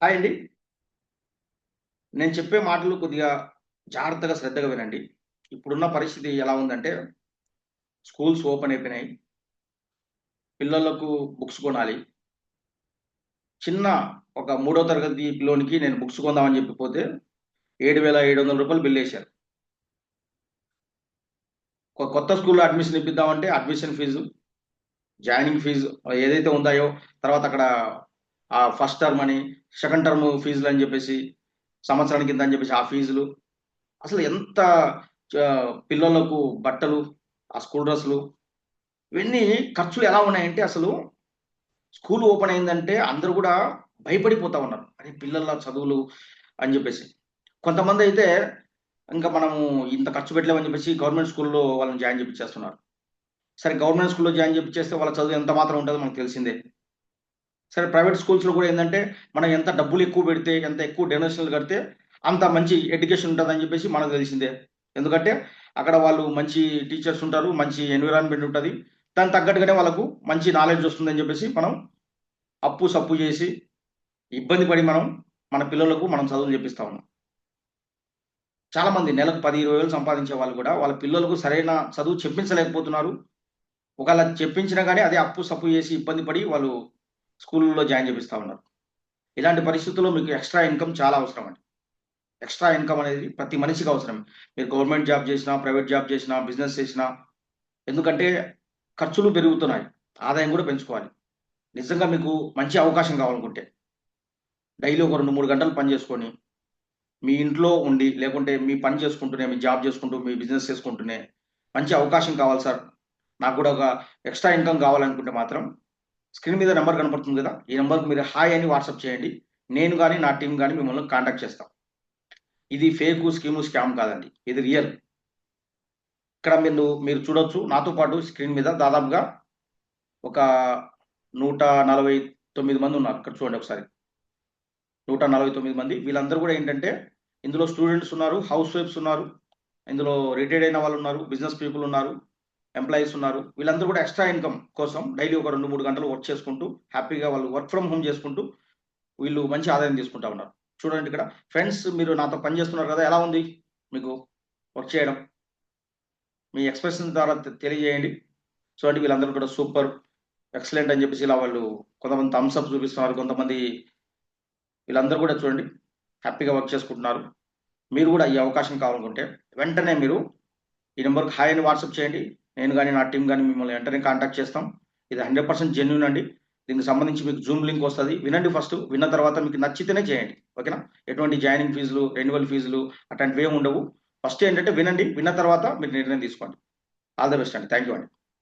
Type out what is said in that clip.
Hi అండి. నేను చెప్పే మాటలు కొద్దిగా జాగ్రత్తగా, శ్రద్ధగా వినండి. ఇప్పుడున్న పరిస్థితి ఎలా ఉందంటే, స్కూల్స్ ఓపెన్ అయిపోయినాయి. పిల్లలకు బుక్స్ కొనాలి. చిన్న ఒక మూడో తరగతి పిల్లోనికి నేను బుక్స్ కొందామని చెప్పి పోతే, రూ. 7,700 బిల్లేశారు. ఒక కొత్త స్కూల్‌లో అడ్మిషన్ ఇప్పిద్దామంటే అడ్మిషన్ ఫీజు, జాయినింగ్ ఫీజు ఏదైతే ఉందాయో, తర్వాత అక్కడ ఫస్ట్ టర్మ్ అని, సెకండ్ టర్మ్ ఫీజులని చెప్పేసి, సంవత్సరానికి ఇంతని చెప్పేసి ఆ ఫీజులు. అసలు ఎంత పిల్లలకు బట్టలు, ఆ స్కూల్ డ్రెస్సులు ఇవన్నీ ఖర్చులు ఎలా ఉన్నాయంటే అసలు స్కూల్ ఓపెన్ అయిందంటే అందరూ గూడా భయపడిపోతా ఉన్నారు. అరే! పిల్లల చదువులు అని జెప్పేసి. కొంతమందయితే ఇంక మనము ఇంత ఖర్చు పెట్టలేమని జెప్పేసి గవర్నమెంట్ స్కూల్‌లో వాళ్ళని జాయిన్ జేపిచ్చేస్తున్నారు. సరే గవర్నమెంట్ స్కూల్‌లో జాయిన్ జేపిచ్చేస్తే వాళ్ళ చదువు ఎంత మాత్రం ఉంటదో మనకు తెలిసిందే. సరే ప్రైవేట్ స్కూల్స్‌లో గూడా ఏందంటే మనం ఎంత డబ్బులు ఎక్కువ బెడితే, ఎంత ఎక్కువ డొనేషన్‌లు కడితే అంత మంచి ఎడ్యుకేషన్ ఉంటదని జెప్పేసి మనకు తెలిసిందే. ఎందుకంటే అక్కడ వాళ్ళు మంచి టీచర్స్ ఉంటారు. మంచి ఎన్విరాన్మెంట్ ఉంటది. దానికి తగ్గట్టుగానే వాళ్ళకు మంచి నాలెడ్జ్ వస్తుందని జెప్పేసి మనం అప్పు, సప్పు జేసి, ఇబ్బంది పడి మన పిల్లలకు మనం చదువులు జెప్పిస్తా ఉన్నాం. చాలామంది నెలకు 10, 20 వేలు సంపాదించే వాళ్ళు గూడా వాళ్ళ పిల్లలకు సరైన చదువు చెప్పించలేకపోతున్నారు. ఒకవేళ చెప్పించినా గాని అదే అప్పు, సప్పు జేసి ఇబ్బంది పడి వాళ్ళు స్కూలుల్లో జాయిన్ జేపిస్తా ఉన్నారు. ఇలాంటి పరిస్థితుల్లో మీకు ఎక్స్‌ట్రా ఇన్‌కమ్ చాలా అవసరమండి. ఎక్స్‌ట్రా ఇన్‌కమ్ అనేది ప్రతి మనిషికి అవసరం. మీరు గవర్నమెంట్ జాబ్ జేసినా, ప్రైవేట్ జాబ్ జేసినా, బిజినెస్ చేసినా ఎందుకంటే ఖర్చులు పెరుగుతున్నాయి. ఆదాయం గూడా పెంచుకోవాలి. నిజంగా మీకు మంచి అవకాశం కావాలనుకుంటే డైలీ ఒక 2, 3 గంటలు పని జేసుకొని మీ ఇంట్లో ఉండి, లేకుంటే మీ పని చేసుకుంటూనే, మీ జాబ్ చేసుకుంటూ, మీ బిజినెస్ చేసుకుంటూనే, మంచి అవకాశం కావాలి సార్. నాకు గూడా ఒక ఎక్స్‌ట్రా ఇన్‌కమ్ కావాలనుకుంటే మాత్రం, స్క్రీన్ మీద నంబర్ కనపడుతుంది గదా! ఈ నంబర్‌కి మీరు హాయ్ అని వాట్సాప్ చేయండి. నేను గాని, నా టీమ్ గాని మిమ్మల్ని కాంటాక్ట్ చేస్తాం. ఇది ఫేకు, స్కామ్ కాదండి. ఇది రియల్. ఇక్కడ మీరు చూడొచ్చు నాతో పాటు స్క్రీన్ మీద దాదాపుగా ఒక 149 మందున్నారు. ఇక్కడ చూడండి ఒకసారి. 149 మంది. వీళ్ళందరూ గూడా ఏంటంటే, ఇందులో స్టూడెంట్స్ ఉన్నారు, హౌస్ వైఫ్స్ ఉన్నారు. ఇందులో రిటైర్డ్ అయిన వాళ్ళున్నారు. బిజినెస్ పీపుల్ ఉన్నారు. ఎంప్లాయీస్ ఉన్నారు. వీళ్ళందరూ కూడా ఎక్స్‌ట్రా ఇన్‌కమ్ కోసం డైలీ ఒక 2, 3 గంటలు వర్క్ చేసుకుంటూ, హ్యాపీగా వాళ్ళు వర్క్ ఫ్రమ్ హోమ్ చేసుకుంటూ, వీళ్ళు మంచి ఆదాయం తీసుకుంటా ఉన్నారు. చూడండి ఇక్కడ. ఫ్రెండ్స్ మీరు నాతో పని చేస్తున్నారు కదా! ఎలా ఉంది మీకు వర్క్ చేయడం? మీ ఎక్స్‌ప్రెషన్స్ ద్వారా తెలియజేయండి. చూడండి వీళ్ళందరూ కూడా సూపర్, ఎక్సలెంట్ అని చెప్పేసి ఇలా వాళ్ళు కొంతమంది థమ్స్ అప్ చూపిస్తున్నారు. కొంతమంది వీళ్ళందరూ కూడా చూడండి హ్యాపీగా వర్క్ చేసుకుంటున్నారు. మీరు కూడా ఈ అవకాశం కావాలనుకుంటే వెంటనే మీరు ఈ నంబర్‌కి హాయ్ అని వాట్సాప్ చేయండి. నేను గాని, నా టీమ్ గాని మిమ్మల్ని వెంటనే కాంటాక్ట్ చేస్తాం. ఇది 100% జెన్యూన్ అండి. దీనికి సంబంధించి మీకు జూమ్ లింక్ వస్తది. వినండి ఫస్ట్. విన్న తర్వాత మీకు నచ్చితేనే చేయండి. ఓకేనా? ఎటువంటి జాయినింగ్ ఫీజులు, రెన్యువల్ ఫీజులు అట్లాంటివేమి ఉండవు. ఫస్ట్ ఏంటంటే వినండి. విన్న తర్వాత మీరు నిర్ణయం తీసుకోండి. ఆల్ ది బెస్ట్ అండి. థాంక్ యూ అండి.